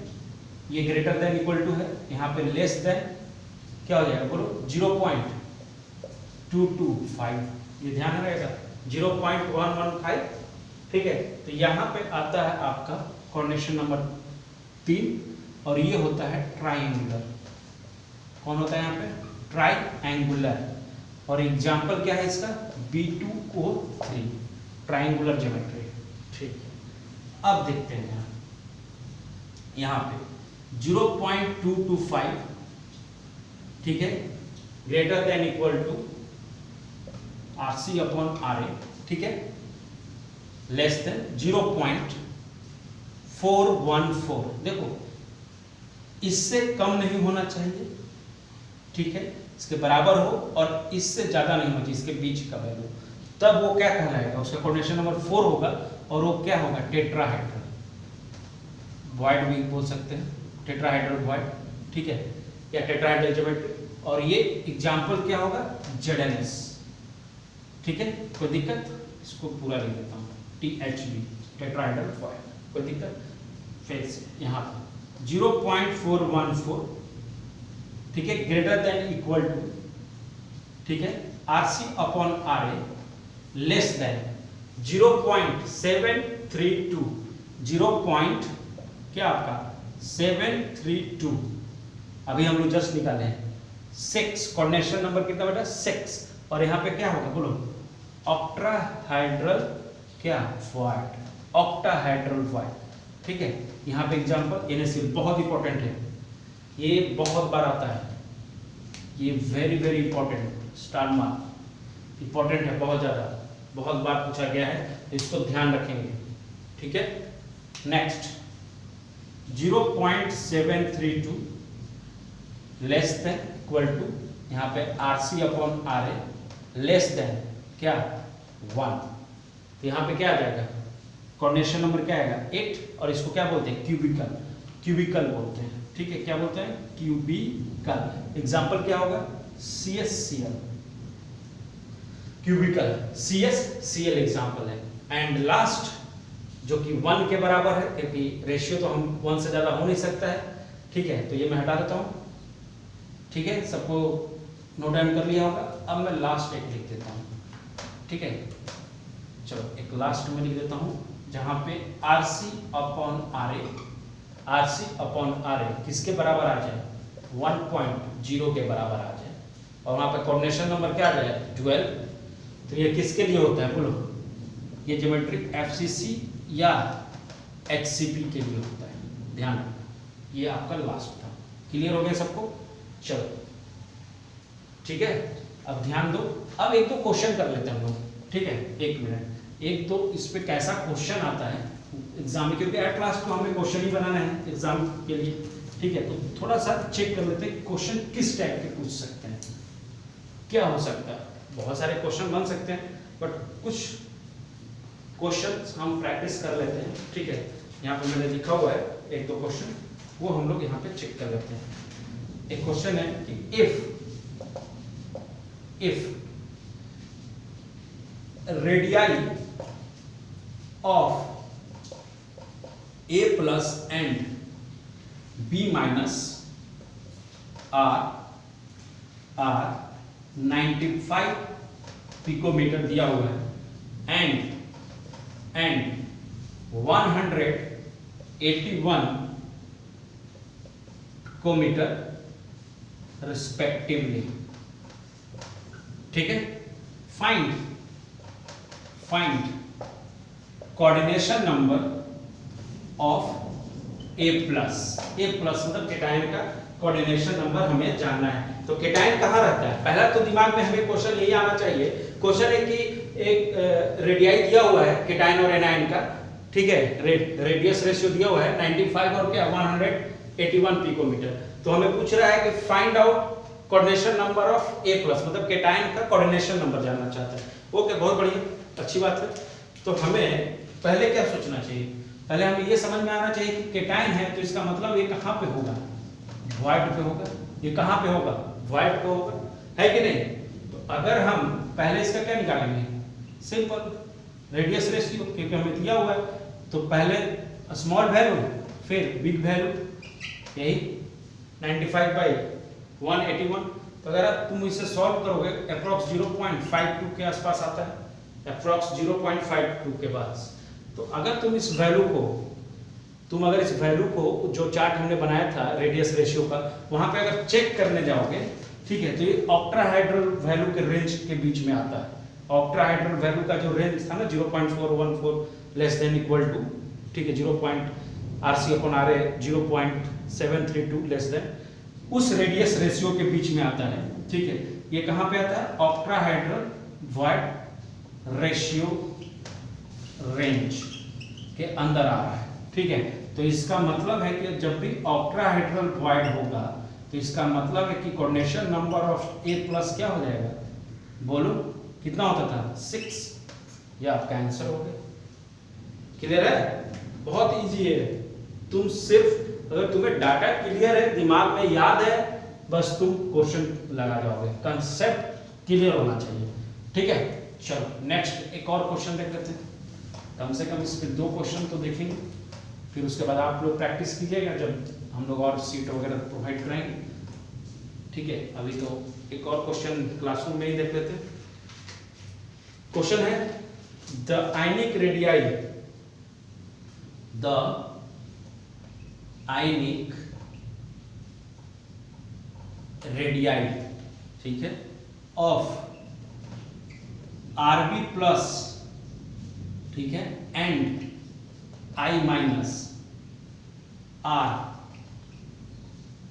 ये ग्रेटर देन इक्वल टू है, यहाँ पे लेस देन क्या हो जाएगा बोलो 0.225, ये ध्यान रहेगा 0.115, ठीक है। तो यहाँ पे आता है आपका कोऑर्डिनेशन नंबर 3 और ये होता है ट्राइंगुलर। कौन होता है यहाँ पे ट्राइंगुलर, और एग्जाम्पल क्या है इसका B2O3 ट्राइंगुलर ज्योमेट्री, ठीक है। अब देखते हैं यहाँ पे 0.225, ठीक है, greater than equal to RC/RA, ठीक है, लेस देन 0.414, देखो इससे कम नहीं होना चाहिए, ठीक है, इसके बराबर हो और इससे ज्यादा नहीं होना चाहिए, इसके बीच का वैल्यू, तब वो क्या कहलाएगा, उसका कोऑर्डिनेशन नंबर 4 होगा और वो क्या होगा टेट्राहेड्रल वॉइड भी बोल सकते हैं, टेट्राहेड्रल वॉइड, ठीक है, या टेट्राहेड्रल ज्योमेट्री। और ये एग्जाम्पल क्या होगा ZNS, ठीक है, कोई दिक्कत, इसको पूरा लिख देता हूँ THB टेट्राहेड्रल वॉइड, कोई दिक्कत। फिर से यहाँ पर 0.414, ठीक है, ग्रेटर देन इक्वल टू, ठीक है, RC/RA, लेस देन 0.732, 0. क्या आपका 732, अभी हम लोग जस्ट निकाले हैं 6, कोऑर्डिनेशन नंबर कितना बेटा 6, और यहाँ पे क्या होगा बोलो ऑक्टाहेड्रल क्या वॉइड, ऑक्टाहेड्रल वॉइड, ठीक है। यहाँ पे एग्जांपल NaCl बहुत इंपॉर्टेंट है, ये बहुत बार आता है, ये very very important, star mark important है, बहुत ज्यादा, बहुत बार पूछा गया है, इसको ध्यान रखेंगे, ठीक है। Next 0.732, less than equal to, यहाँ पे RC upon RA less than क्या 1, तो यहाँ पे क्या आ जाएगा, कोऑर्डिनेशन नंबर क्या आएगा 8, और इसको क्या बोलते हैं क्यूबिकल, क्यूबिकल बोलते हैं, ठीक है, क्या बोलते हैं क्यूबिकल। एग्जाम्पल क्या होगा CSCl, क्यूबिकल CSCl एग्जाम्पल है। एंड लास्ट जो कि 1 के बराबर है, क्योंकि रेशियो तो हम 1 से ज्यादा हो नहीं सकता है, ठीक है, तो ये मैं हटा देता हूँ, ठीक है, सबको नोट डाउन कर लिया होगा। अब मैं लास्ट एक लिख देता हूँ, ठीक है, चलो एक लास्ट में लिख देता हूँ जहाँ पे RC upon RA, RC upon RA किसके बराबर आ जाए 1.0 के बराबर आ जाए, और वहाँ पे कोऑर्डिनेशन नंबर क्या आ जाए 12। तो ये किसके लिए होता है बोलो, ये ज्योमेट्रिक FCC या HCP के लिए होता है, ध्यान रखना। ये आपका लास्ट था, क्लियर हो गया सबको, चलो ठीक है। अब ध्यान दो, अब एक दो क्वेश्चन कर लेते हैं हम लोग, ठीक है, 1 मिनट, एक तो इस पे कैसा क्वेश्चन आता है एग्जाम में, क्योंकि एट लास्ट तो हमें क्वेश्चन ही बनाना है एग्जाम के लिए, ठीक है, तो थोड़ा सा चेक कर लेते हैं क्वेश्चन किस टाइप के पूछ सकते हैं, क्या हो सकता है। बहुत सारे क्वेश्चन बन सकते हैं, बट कुछ क्वेश्चन हम प्रैक्टिस कर लेते हैं, ठीक है। यहाँ पे मैंने लिखा हुआ है एक दो क्वेश्चन, वो हम लोग यहाँ पे चेक कर लेते हैं। एक क्वेश्चन है कि if radii of A plus and B minus are 95 picometre दिया हुआ है and 181 पिकोमीटर रिस्पेक्टिवली, ठीक है। Find coordination number of A plus मतलब केटायन का कोऑर्डिनेशन नंबर हमें जानना है। तो केटायन कहाँ रहता है, पहला तो दिमाग में हमें क्वेश्चन यही आना चाहिए। क्वेश्चन है कि एक रेडियाई दिया हुआ है केटायन और एनायन का, ठीक है, रेडियस रेशियो दिया हुआ है 95 और क्या 181 पिकोमीटर। तो हमें पूछ रहा है कि find out coordination number of A plus, मतलब केटायन का कोऑर्डिनेशन नंबर जानना चाहता है। ओके, बहुत बढ़िया, अच्छी बात है। तो हमें पहले क्या सोचना चाहिए, पहले हमें ये समझ में आना चाहिए कि केटायन है तो इसका मतलब ये कहाँ पे होगा, वॉइड पे होगा। ये कहाँ पे होगा, वॉइड पे होगा, है कि नहीं। तो अगर हम पहले इसका क्या निकालेंगे, सिंपल रेडियस रेशियो, क्योंकि हमें दिया हुआ है, तो पहले स्मॉल वैल्यू फिर बिग वैल्यू, यही 95/181। तो अगर तुम इसे सॉल्व करोगे अप्रॉक्स 0.52 के आसपास आता है, अप्रॉक्स 0.52 के पास। तो अगर तुम इस वैल्यू को जो चार्ट हमने बनाया था रेडियस रेशियो का, वहां पे अगर चेक करने जाओगे, ठीक है, तो ये ऑक्टाहाइड्रल वैल्यू के रेंज के बीच में आता है। ऑक्टाहाइड्रल वैल्यू का जो रेंज था ना 0.414 लेस देन इक्वल टू, ठीक है, RC upon RA 0.732 less then, उस रेडियस रेशियो के बीच में आता है, ठीक है। ये कहां पे आता है, ऑक्टाहाइड्रल वॉइड रेशियो रेंज के अंदर आ रहा है, ठीक है। तो इसका मतलब है कि जब भी ऑक्टाहाइड्रल वॉइड होगा तो इसका मतलब है कि coordination number of A plus क्या हो जाएगा, बोलो कितना होता था 6, ये आपका आंसर हो गया। क्लियर है, बहुत इजी है। तुम सिर्फ अगर तुम्हें डाटा क्लियर है, दिमाग में याद है, बस तुम क्वेश्चन लगा जाओगे, कंसेप्ट क्लियर होना चाहिए, ठीक है। चलो नेक्स्ट एक और क्वेश्चन देख लेते हैं, कम से कम इस पे 2 क्वेश्चन तो देखेंगे, फिर उसके बाद आप लोग प्रैक्टिस कीजिएगा जब हम लोग और सीट वगैरह प्रोवाइड कराएंगे, ठीक है। अभी तो एक और क्वेश्चन क्लासरूम में ही देख लेते हैं। क्वेश्चन है द आयनिक रेडियाई, ठीक है, ऑफ Rb प्लस, ठीक है, and I minus R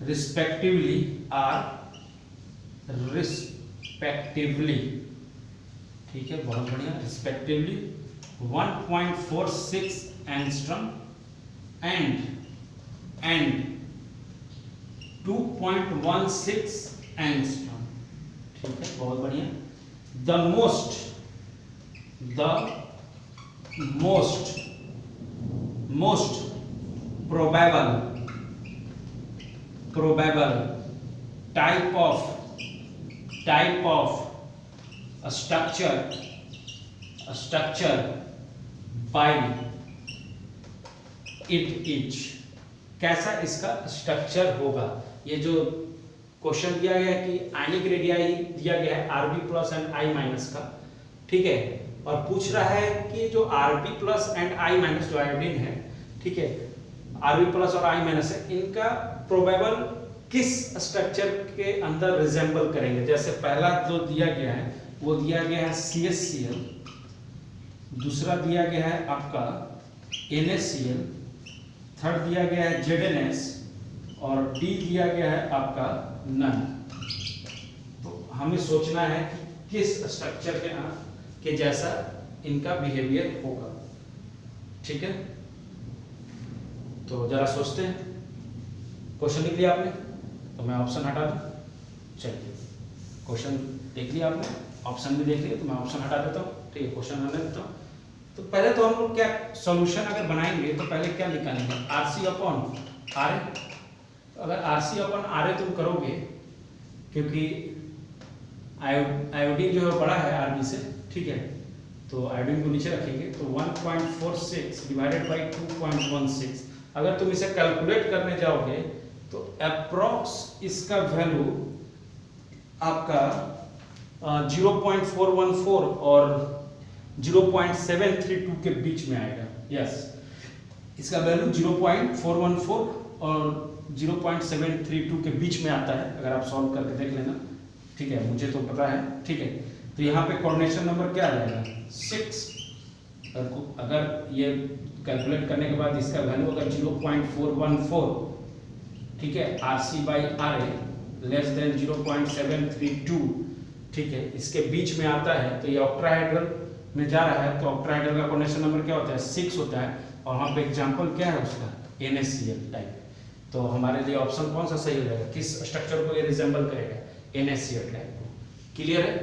respectively, ठीक है, बहुत बढ़िया, रिस्पेक्टिवली 1.46 एंगस्ट्रॉम एंड 2.16 एंगस्ट्रॉम। ठीक है, बहुत बढ़िया। The most probable type of a structure by it is, कैसा इसका स्ट्रक्चर होगा। ये जो क्वेश्चन दिया गया है कि आयनिक रेडियाई दिया गया है Rb plus and I minus का, ठीक है, और पूछ रहा है कि जो Rb plus and I minus जो आयोडीन है, ठीक है, Rb प्लस और I माइनस है, इनका प्रोबेबल किस स्ट्रक्चर के अंदर रिजेंबल करेंगे। जैसे पहला जो दिया गया है वो दिया गया है CaCl, दूसरा दिया गया है आपका NaCl, थर्ड दिया गया है ZnS और डी दिया गया है आपका नन। तो हमें सोचना है कि किस स्ट्रक्चर के जैसा इनका बिहेवियर होगा। ठीक है, तो जरा सोचते हैं। क्वेश्चन लिख लिया आपने, तो मैं ऑप्शन हटा दूं। चलिए, क्वेश्चन देख लिया आपने, ऑप्शन भी देख लिया, तो मैं ऑप्शन हटा देता हूँ। ठीक है, क्वेश्चन हटा देता हूँ। तो पहले तो हम लोग क्या सॉल्यूशन अगर बनाएंगे तो पहले क्या निकालेंगे, RC अपॉन RA। अगर RC अपॉन RA तुम करोगे, क्योंकि आयोडीन जो है बड़ा है Rb से, ठीक है, तो आयोडीन को नीचे रखेंगे, तो 1.46 डिवाइडेड बाई 2.16। अगर तुम इसे कैलकुलेट करने जाओगे तो अप्रॉक्स इसका वैल्यू आपका 0.414 और 0.732 के बीच में आएगा। यस, इसका वैल्यू 0.414 और 0.732 के बीच में आता है। अगर आप सॉल्व करके देख लेना, ठीक है, मुझे तो पता है। ठीक है, तो यहाँ पे कोऑर्डिनेशन नंबर क्या आ जाएगा 6। अगर ये कैलकुलेट करने के बाद इसका वैल्यू अगर 0.414, ठीक है, RC/RA लेस देन 0.732, ठीक है, इसके बीच में आता है, तो ये ऑक्टाहेड्रल में जा रहा है। तो ऑक्टाहेड्रल का कोऑर्डिनेशन नंबर क्या होता है 6 होता है। और वहाँ पे एग्जांपल क्या है उसका NaCl टाइप। तो हमारे लिए ऑप्शन कौन सा सही हो जाएगा, किस स्ट्रक्चर को ये रिजेंबल करेगा, NaCl टाइप को। क्लियर है?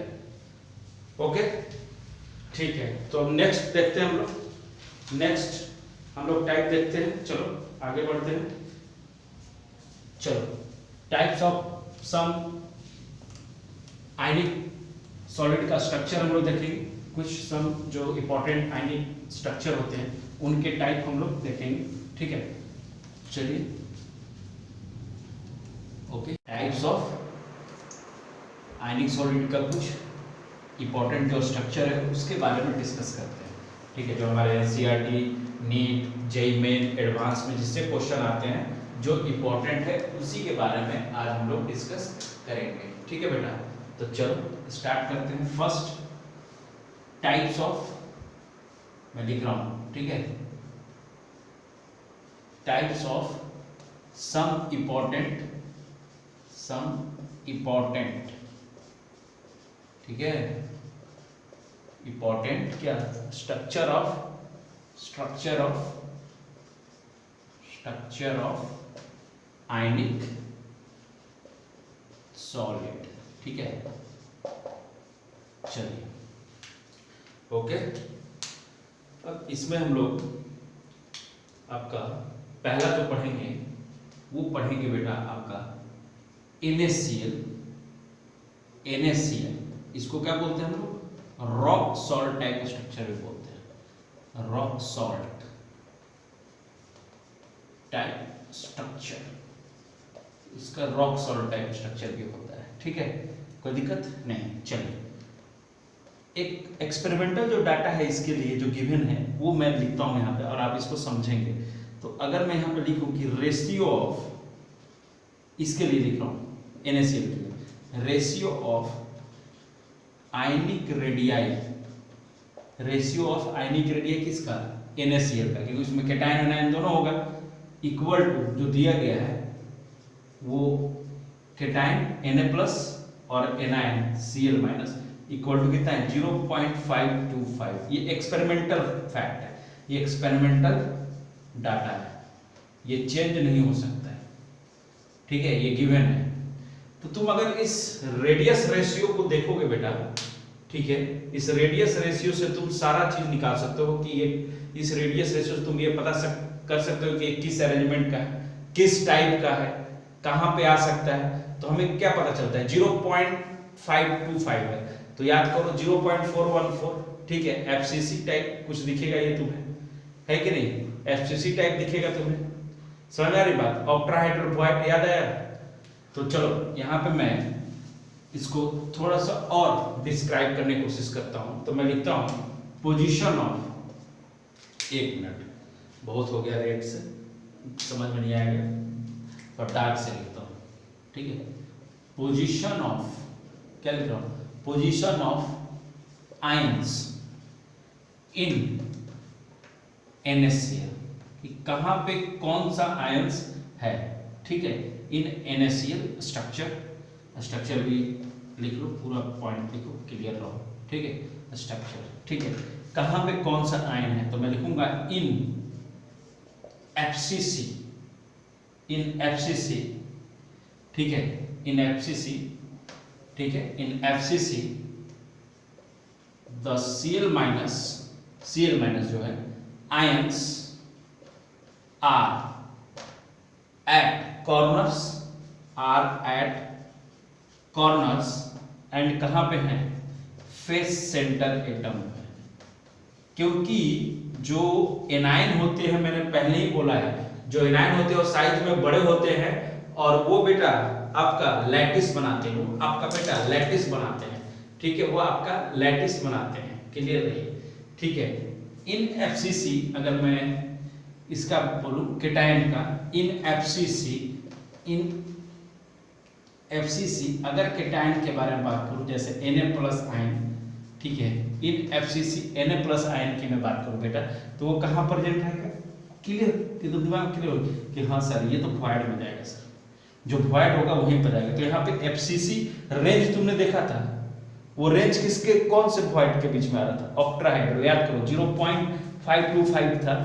ओके, ठीक है, तो नेक्स्ट देखते हैं हम लोग। नेक्स्ट हम लोग टाइप देखते हैं। चलो आगे बढ़ते हैं। चलो, types of some ionic solid का स्ट्रक्चर हम लोग देखेंगे। कुछ सम जो इंपॉर्टेंट आयनिक स्ट्रक्चर होते हैं उनके टाइप हम लोग देखेंगे। ठीक है, चलिए। Okay, types of ionic solid का कुछ इंपॉर्टेंट जो स्ट्रक्चर है उसके बारे में डिस्कस करते हैं। ठीक है, जो हमारे NCERT, NEET, JEE Main, advance में जिससे क्वेश्चन आते हैं जो इंपॉर्टेंट है उसी के बारे में आज हम लोग डिस्कस करेंगे। ठीक है बेटा, तो चलो स्टार्ट करते हैं। फर्स्ट, टाइप्स ऑफ, मैं लिख रहा हूं, ठीक है, टाइप्स ऑफ सम इंपॉर्टेंट, ठीक है, इंपॉर्टेंट क्या, स्ट्रक्चर ऑफ आयनिक सॉलिड। ठीक है, चलिए। ओके, अब इसमें हम लोग आपका पहला जो पढ़ेंगे वो पढ़ेंगे बेटा आपका NaCl। इसको क्या बोलते हैं हम लोग, रॉक सॉल्ट टाइप स्ट्रक्चर भी बोलते हैं, रॉक सॉल्ट टाइप स्ट्रक्चर, इसका रॉक सॉल्ट टाइप स्ट्रक्चर भी होता है। ठीक है, कोई दिक्कत नहीं। चलिए, एक एक्सपेरिमेंटल जो डाटा है इसके लिए जो गिवन है वो मैं लिखता हूं यहाँ पे और आप इसको समझेंगे। तो अगर मैं यहाँ पे लिखूं कि रेशियो ऑफ, इसके लिए लिख रहा हूँ NaCl के लिए, रेशियो ऑफ आयनिक रेडियाई, किसका, NaCl का, क्योंकि उसमें कैटायन एनायन दोनों होगा, इक्वल टू जो दिया गया है वो कैटायन Na प्लस और anion Cl minus equal to कितना है 0.525। ये एक्सपेरिमेंटल फैक्ट है, ये एक्सपेरिमेंटल डाटा है, ये चेंज नहीं हो सकता है। ठीक है, ये गिवन है। तो तुम अगर इस रेडियस रेशियो को देखोगे बेटा, ठीक है, इस रेडियस रेशियो से तुम सारा चीज निकाल सकते हो कि ये इस रेडियस रेशियो से तुम ये पता कर सकते हो कि किस अरेंजमेंट का है, किस टाइप का है, कहां पे आ सकता है। तो हमें क्या पता चलता है, 0.525 है, तो याद करो 0.414, ठीक है। एफसीसी टाइप कुछ दिखेगा ये तुम्हें, है कि नहीं, एफसीसी टाइप दिखेगा तुम्हें, समझ आ रही बात। ऑक्टाहेड्रल वॉइड याद आया। तो चलो यहाँ पे मैं इसको थोड़ा सा और डिस्क्राइब करने की कोशिश करता हूँ। तो मैं लिखता हूँ पोजीशन ऑफ, एक मिनट, बहुत हो गया रेड से, समझ में नहीं आएगा, और डार्क से लिखता हूँ, ठीक है। पोजीशन ऑफ, क्या लिख रहा हूँ, position of ions in NaCl, कि कहाँ पे कौन सा आयंस है, ठीक है, इन NaCl स्ट्रक्चर भी लिख लो, पूरा पॉइंट लिखो, क्लियर रहो, ठीक है। स्ट्रक्चर, ठीक है, कहाँ पे कौन सा आयन है, तो मैं लिखूंगा इन FCC, ठीक है, इन FCC, ठीक है, in FCC the Cl minus जो है ions are at corners and कहां पे हैं, फेस सेंटर एटम है। क्योंकि जो एनायन होते हैं, मैंने पहले ही बोला है, जो एनायन होते हैं वो साइज में बड़े होते हैं, और वो बेटा आपका लैटिस बनाते हैं, ठीक है, वो आपका लैटिस बनाते हैं, क्लियर रहिए, ठीक है। इन FCC, अगर मैं इसका बोलूं केटायन का, इन FCC अगर केटायन के बारे में बात करूं, जैसे Na+ आयन, ठीक है, इन FCC Na+ आयन की मैं बात करूं बेटा, तो वो कहां पर प्रेजेंट रहेगा, क्लियर, कि तो दिमाग क्लियर हो कि हाँ सर ये तो वॉइड में जाएगा सर, जो वॉइड होगा वहीं पर जाएगा। तो यहाँ पे FCC रेंज तुमने देखा था, वो रेंज किसके, कौन से वॉइड के बीच में आ रहा था, ऑक्टाहेड्रल, याद करो 0.525 था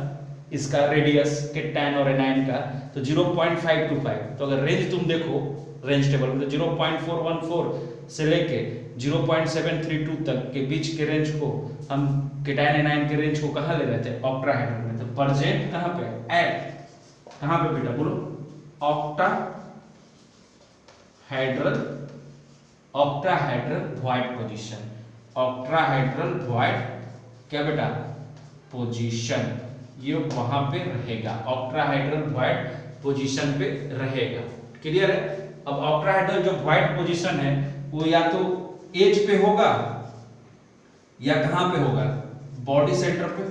इसका रेडियस केटायन और एनायन का, तो 0.525। तो अगर रेंज तुम देखो रेंज टेबल में, तो 0.414 से लेके 0.732 तक के बीच के रेंज को हम केटायन एनायन के रेंज को कहाँ ले रहे थे, ऑक्टाहेड्रल में। तो प्रेजेंट कहाँ पे, एट, कहाँ पे बेटा बोलो, octahedral void position, octahedral void क्या बेटा पोजीशन, ये वहां पे रहेगा, ऑक्टाहेड्रल वॉइड पोजीशन पे रहेगा, क्लियर है। अब ऑक्टाहेड्रल जो वॉइड पोजीशन है वो या तो एज पे होगा या कहां पे होगा, बॉडी सेंटर पे,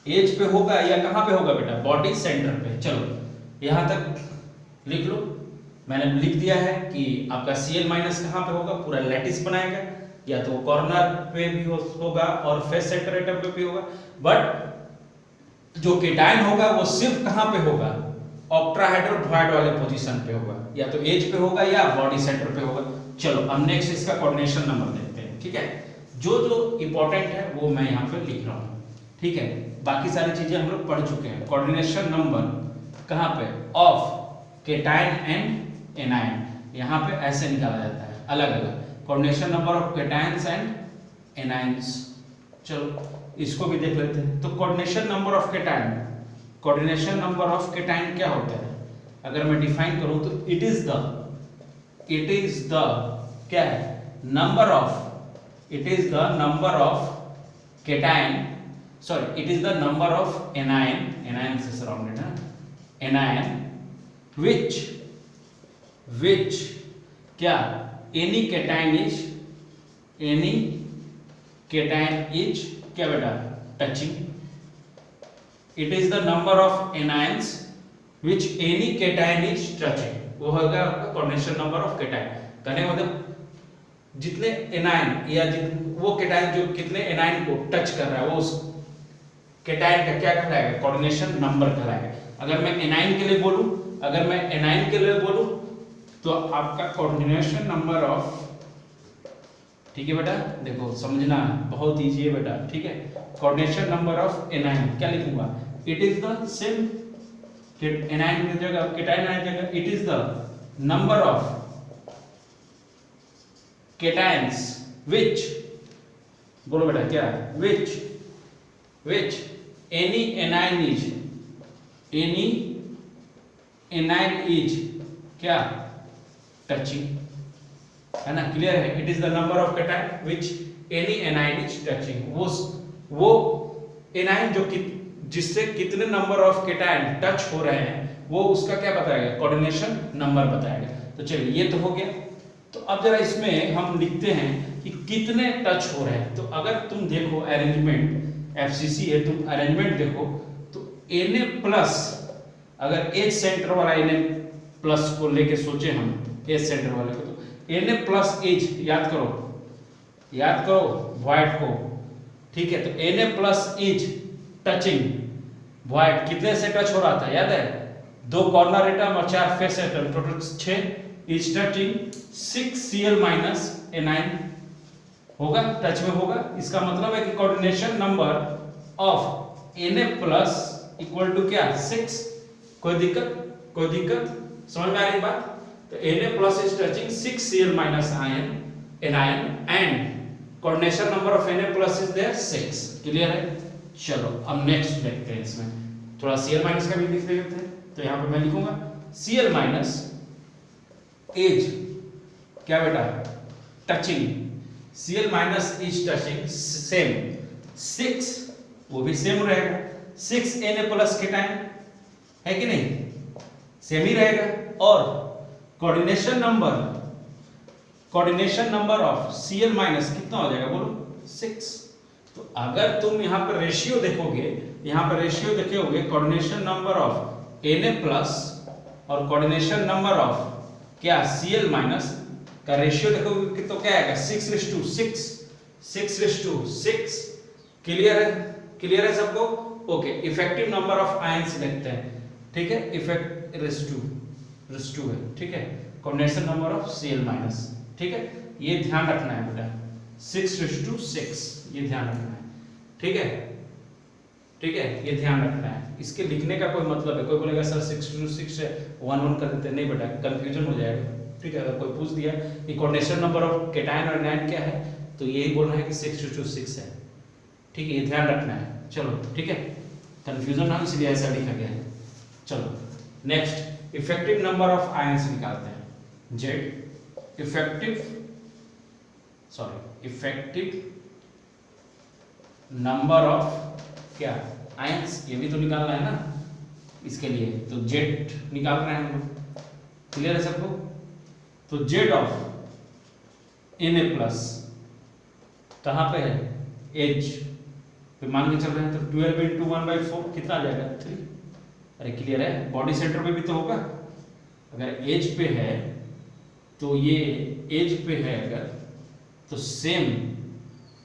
एज पे होगा या कहां पे होगा बेटा, बॉडी सेंटर पे। चलो यहां तक लिख लो, मैंने लिख दिया है कि आपका Cl- कहां पे होगा, पूरा लैटिस बनाएगा, या तो कॉर्नर पे भी होगा और फेस सेंटर एटम पे भी होगा, बट जो केटायन होगा वो सिर्फ कहां पे होगा, ऑक्टाहेड्रल वॉइड वाले पोजीशन पे होगा, या तो एज पे होगा या बॉडी सेंटर पे होगा। चलो अब नेक्स्ट इसका कोऑर्डिनेशन नंबर देखते हैं, ठीक है। जो इंपॉर्टेंट है वो मैं यहाँ पे लिख रहा हूँ, ठीक है, बाकी सारी चीजें हम लोग पढ़ चुके हैं। कोऑर्डिनेशन नंबर कहाँ पे, ऑफ केटायन एंड एनायन, यहाँ पे ऐसे निकाला जाता है अलग अलग, coordination number of cations and anions. चलो इसको भी देख लेते हैं। तो coordination number of cation, coordination number of cation क्या होता है, अगर मैं डिफाइन करूं तो इट इज द क्या है, number of, it is the number of cation, sorry it is the number of anion से सराउंडेड है, एनायन which क्या, any cation is क्या बेटा, touching, it is the number of anions which any cation is touching, वो होगा आपका coordination number of cation. कहने मतलब जितने एनायन या वो केटायन जो कितने एनायन को टच कर रहा है वो उस केटायन का क्या कहलाएगा, कोऑर्डिनेशन नंबर कहलाएगा। अगर मैं एनायन के लिए बोलूं तो आपका कोऑर्डिनेशन नंबर ऑफ, ठीक है बेटा, देखो समझना बहुत इजी है बेटा, ठीक है। कोऑर्डिनेशन नंबर ऑफ एनायन क्या लिखूंगा, it is the same anion की जगह केटायन आने की जगह it is the number of cations which, बोलो बेटा क्या, विच एनी एनाइन इज क्या, टचिंग, है ना, क्लियर है। It is the number of cation which any anion is touching, वो एनाइन जो जिससे कितने नंबर ऑफ केटायन टच हो रहे हैं वो उसका क्या बताएगा, कोऑर्डिनेशन नंबर बताएगा। तो चलिए ये तो हो गया। तो अब जरा इसमें हम लिखते हैं कि कितने टच हो रहे हैं। तो अगर तुम देखो अरेंजमेंट, एफसीसी है, तुम अरेंजमेंट देखो तो Na प्लस, अगर एज सेंटर वाला Na प्लस को लेके सोचे हम, एज सेंटर वाले को, तो Na प्लस एज याद करो वॉइड को, ठीक है। तो Na plus edge touching void कितने से टच हो रहा था, याद है, 2 कॉर्नर एटम और 4 face atom, total 6, is touching 6Cl minus anion होगा, टच में होगा। इसका मतलब है कि coordination number of Na plus equal to क्या, 6। कोई दिक्कत समझ में आ रही बात। तो Na plus is touching 6Cl minus anion and coordination number of Na plus is there 6। Clear है। चलो अब नेक्स्ट देखते हैं, इसमें थोड़ा Cl माइनस का भी लिख देते हैं। तो यहाँ पे मैं लिखूंगा Cl माइनस एज क्या बेटा, touching, Cl minus is touching same 6, वो भी सेम रहेगा, 6 Na प्लस केटायन है कि नहीं, सेम ही रहेगा। और coordination number of Cl minus कितना हो जाएगा, बोलो 6। तो अगर तुम यहाँ पर रेशियो देखोगे, coordination number of Na plus और कोऑर्डिनेशन नंबर ऑफ क्या, Cl माइनस का रेशियो देखोगे तो क्या आएगा, 6:6। क्लियर है सबको। Okay, effective number of ions देखते हैं, ठीक है, इफेक्ट रेस टू है, ठीक है, coordination number of Cl minus, ठीक है, ये ध्यान रखना है बेटा, 6:6 ये ध्यान रखना है, ठीक है, ये ध्यान रखना है। इसके लिखने का कोई मतलब है, कोई बोलेगा सर 6:6 है 1 कर देते हैं, नहीं बेटा कंफ्यूजन हो जाएगा, ठीक है। अगर कोई पूछ दिया कि कोऑर्डिनेशन नंबर ऑफ केटायन और एनायन क्या है, तो यही बोलना है कि 6:6 है, ठीक है, ये ध्यान रखना है। चलो ठीक है, कंफ्यूजन ना, इसलिए ऐसा लिखा गया है। चलो next, effective number of ions निकालते हैं। Z इफेक्टिव नंबर ऑफ क्या, आयंस, ये भी तो निकालना है ना इसके लिए, तो Z निकाल रहे हैं हम लोग। क्लियर है सबको। तो Z ऑफ Na प्लस कहाँ पे है, एज पे मान के चल रहे हैं, तो 12 × 1/4 कितना आ जाएगा, 3। अरे क्लियर है, बॉडी सेंटर पे भी तो होगा, अगर एज पे है तो ये एज पे है अगर, तो सेम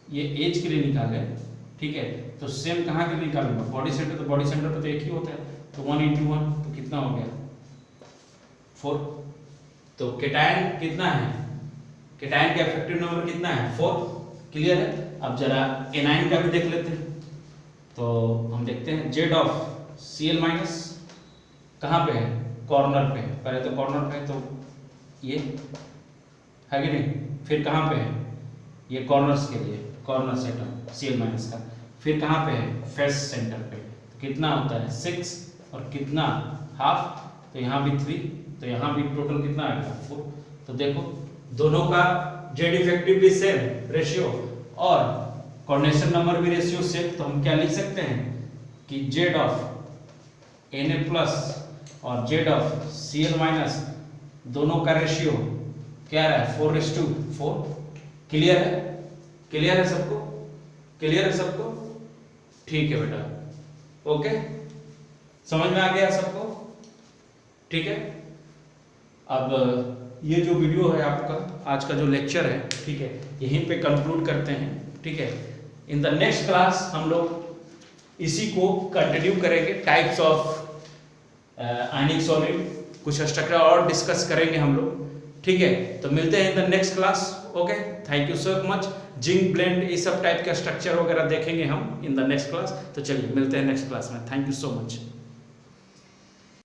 ये एज के लिए निकाले, ठीक है, तो सेम कहाँ के लिए निकालूंगा, बॉडी सेंटर, तो बॉडी सेंटर पे तो एक ही होता है, तो 1 × 1 तो कितना हो गया, 4। तो केटायन कितना है, केटायन का इफेक्टिव नंबर कितना है, 4। क्लियर है। अब जरा एनायन का भी देख लेते हैं, तो हम देखते हैं Z ऑफ Cl माइनस कहाँ पे है, कॉर्नर पे है, पहले तो कॉर्नर पे है, तो ये है कि नहीं, फिर कहाँ पे है, ये कॉर्नर्स के लिए, कॉर्नर सेंटर Cl माइनस का, फिर कहाँ पे है, फेस सेंटर पे, तो कितना होता है 6 और कितना हाफ, तो यहाँ भी 3, तो यहाँ भी टोटल कितना आएगा 4। तो देखो दोनों का Z इफेक्टिव भी सेम रेशियो और कोऑर्डिनेशन नंबर भी रेशियो सेम, तो हम क्या लिख सकते हैं कि Z ऑफ Na प्लस और Z ऑफ Cl माइनस दोनों का रेशियो क्या रहा है, 4:4। क्लियर है सबको, ठीक है बेटा, ओके, समझ में आ गया सबको, ठीक है। अब ये जो वीडियो है आपका, आज का जो लेक्चर है, ठीक है, यहीं पे कंक्लूड करते हैं, ठीक है। इन द नेक्स्ट क्लास हम लोग इसी को कंटिन्यू करेंगे, टाइप्स ऑफ आयनिक सॉलिड, कुछ स्ट्रक्चर और डिस्कस करेंगे हम लोग, ठीक है। तो मिलते हैं in the next class, okay, thank you so much. Zinc blende ये सब टाइप का स्ट्रक्चर वगैरह देखेंगे हम इन द नेक्स्ट क्लास। तो चलिए मिलते हैं नेक्स्ट क्लास में, थैंक यू सो मच।